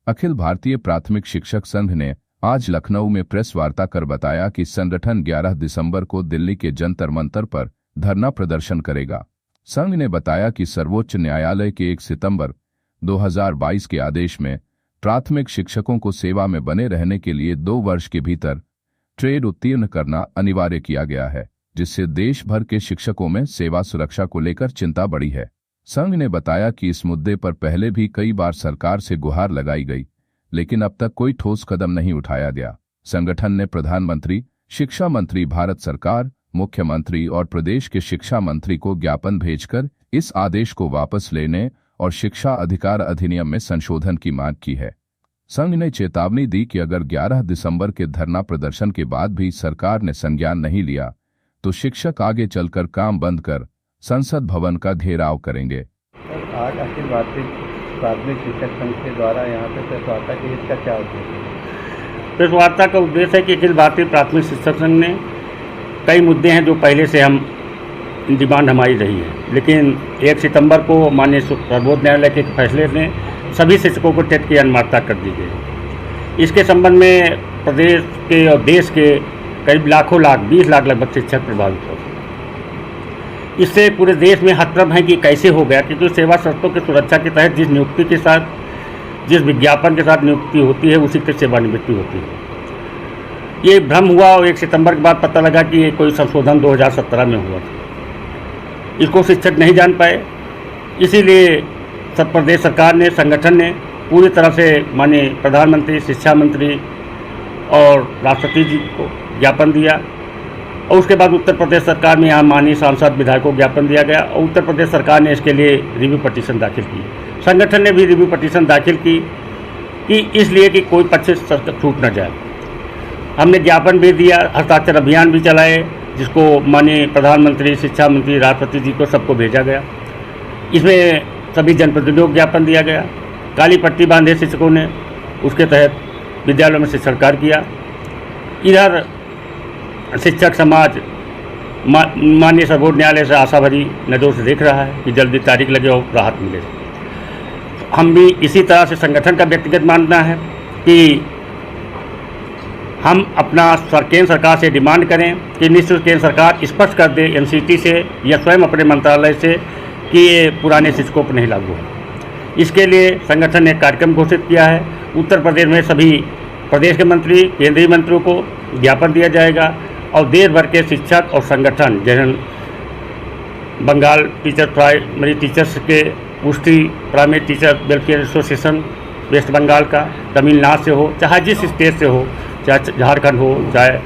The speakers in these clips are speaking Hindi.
अखिल भारतीय प्राथमिक शिक्षक संघ ने आज लखनऊ में प्रेस वार्ता कर बताया कि संगठन 11 दिसंबर को दिल्ली के जंतर मंतर पर धरना प्रदर्शन करेगा। संघ ने बताया कि सर्वोच्च न्यायालय के 1 सितंबर 2022 के आदेश में प्राथमिक शिक्षकों को सेवा में बने रहने के लिए 2 वर्ष के भीतर ट्रेड उत्तीर्ण करना अनिवार्य किया गया है, जिससे देश भर के शिक्षकों में सेवा सुरक्षा को लेकर चिंता बढ़ी है। संघ ने बताया कि इस मुद्दे पर पहले भी कई बार सरकार से गुहार लगाई गई, लेकिन अब तक कोई ठोस कदम नहीं उठाया गया। संगठन ने प्रधानमंत्री, शिक्षा मंत्री भारत सरकार, मुख्यमंत्री और प्रदेश के शिक्षा मंत्री को ज्ञापन भेजकर इस आदेश को वापस लेने और शिक्षा अधिकार अधिनियम में संशोधन की मांग की है। संघ ने चेतावनी दी कि अगर 11 दिसंबर के धरना प्रदर्शन के बाद भी सरकार ने संज्ञान नहीं लिया तो शिक्षक आगे चलकर काम बंद कर संसद भवन का घेराव करेंगे। आज अखिल भारतीय प्राथमिक शिक्षक संघ के द्वारा यहाँ पे प्रेस वार्ता की, इसका क्या उद्देश्य है? प्रेस वार्ता का उद्देश्य है कि अखिल भारतीय प्राथमिक शिक्षक संघ ने कई मुद्दे हैं जो पहले से हम डिमांड हमारी रही है, लेकिन 1 सितंबर को माननीय सर्वोच्च न्यायालय के फैसले ने सभी शिक्षकों को टेट की अनिवार्यता कर दी गई। इसके संबंध में प्रदेश के और देश के करीब लाखों लाख 20 लाख लगभग शिक्षक प्रभावित हो। इससे पूरे देश में हतप्रभ है कि कैसे हो गया, क्योंकि सेवा शर्तों की सुरक्षा के तहत जिस नियुक्ति के साथ, जिस विज्ञापन के साथ नियुक्ति होती है उसी की सेवानिवृत्ति होती है। ये भ्रम हुआ और 1 सितंबर के बाद पता लगा कि ये कोई संशोधन 2017 में हुआ था। इसको शिक्षक नहीं जान पाए, इसीलिए प्रदेश सरकार ने, संगठन ने पूरी तरह से माननीय प्रधानमंत्री, शिक्षा मंत्री और राष्ट्रपति जी को ज्ञापन दिया और उसके बाद उत्तर प्रदेश सरकार में यहाँ माननीय सांसद विधायकों को ज्ञापन दिया गया और उत्तर प्रदेश सरकार ने इसके लिए रिव्यू पटिशन दाखिल की। संगठन ने भी रिव्यू पटिशन दाखिल की कि इसलिए कि कोई पक्ष छूट न जाए। हमने ज्ञापन भी दिया, हस्ताक्षर अभियान भी चलाए, जिसको माननीय प्रधानमंत्री, शिक्षा मंत्री, राष्ट्रपति जी को सबको भेजा गया। इसमें सभी जनप्रतिनिधियों को ज्ञापन दिया गया। काली पट्टी बांधे शिक्षकों ने, उसके तहत विद्यालयों में शिक्षण कार्य किया। इधर शिक्षक समाज माननीय सर्वोच्च न्यायालय से आशा भरी नज़रों से देख रहा है कि जल्दी तारीख लगे और राहत मिले। हम भी इसी तरह से संगठन का व्यक्तिगत मानना है कि हम अपना केंद्र सरकार से डिमांड करें कि निश्चित केंद्र सरकार स्पष्ट कर दे एनसीटी से या स्वयं अपने मंत्रालय से कि ये पुराने शिक्षकों पर नहीं लागू है। इसके लिए संगठन ने कार्यक्रम घोषित किया है। उत्तर प्रदेश में सभी प्रदेश के मंत्री, केंद्रीय मंत्रियों को ज्ञापन दिया जाएगा और देश भर के शिक्षक और संगठन, जैसे बंगाल टीचर प्राइमरी टीचर्स के पुष्टि primary teacher welfare association west Bengal का, तमिलनाडु से हो, चाहे जिस स्टेट से हो, चाहे झारखंड हो, चाहे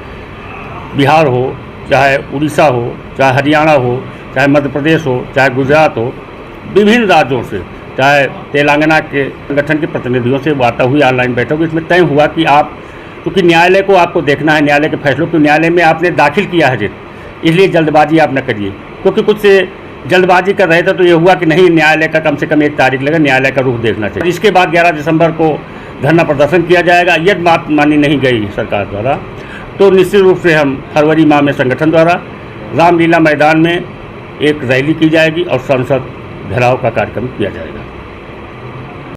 बिहार हो, चाहे उड़ीसा हो, चाहे हरियाणा हो, चाहे मध्य प्रदेश हो, चाहे गुजरात हो, विभिन्न राज्यों से, चाहे तेलंगाना के संगठन के प्रतिनिधियों से वार्ता हुई ऑनलाइन बैठक। इसमें तय हुआ कि आप, क्योंकि न्यायालय को आपको देखना है, न्यायालय के फैसलों को न्यायालय में आपने दाखिल किया है जित, इसलिए जल्दबाजी आप न करिए, क्योंकि कुछ जल्दबाजी कर रहे थे तो ये हुआ कि नहीं, न्यायालय का कम से कम 1 तारीख लगा, न्यायालय का रुख देखना चाहिए। इसके बाद 11 दिसंबर को धरना प्रदर्शन किया जाएगा। यदि बात मानी नहीं गई सरकार द्वारा तो निश्चित रूप से हम फरवरी माह में संगठन द्वारा रामलीला मैदान में एक रैली की जाएगी और संसद घेराव का कार्यक्रम किया जाएगा।